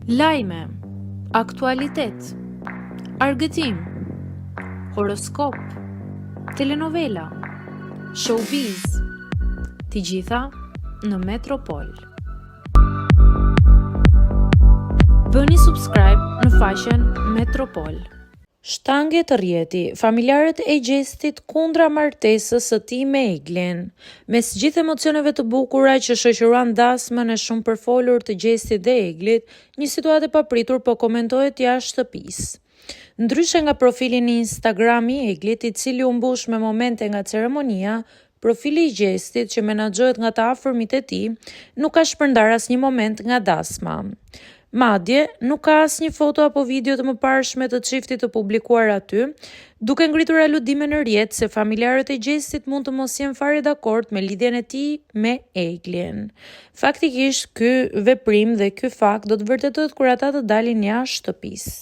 Lajme, aktualitet, argëtim, horoskop, telenovela, showbiz, të gjitha në Metropol. Bëni subscribe në faqen Metropol. Shtange të rjeti, familjarët e Gjestit kundra martesës së tij me Eglin. Mes gjithë emocioneve të bukura që shoqëruan dasmën e shumë përfolur të Gjestit dhe Eglit, një situatë e papritur po komentohet jashtë shtëpisë. Ndryshe nga profili në Instagram i Eglit, i cili u mbush me momente nga ceremonia, profili i Gjestit, që menaxhohet nga të afërmit e tij, nuk ka shpërndar asnjë moment nga dasma. Madje, nuk ka asnjë foto apo video të mëparshme të çiftit të publikuar aty, duke ngritur aludime në rrjet se familjarët e Gjestit mund të mos jenë fare dakord me lidhjen e tij me Eglin. Faktikisht, ky veprim dhe ky fakt do të vërtetohet kur ata të dalin jashtë shtëpisë.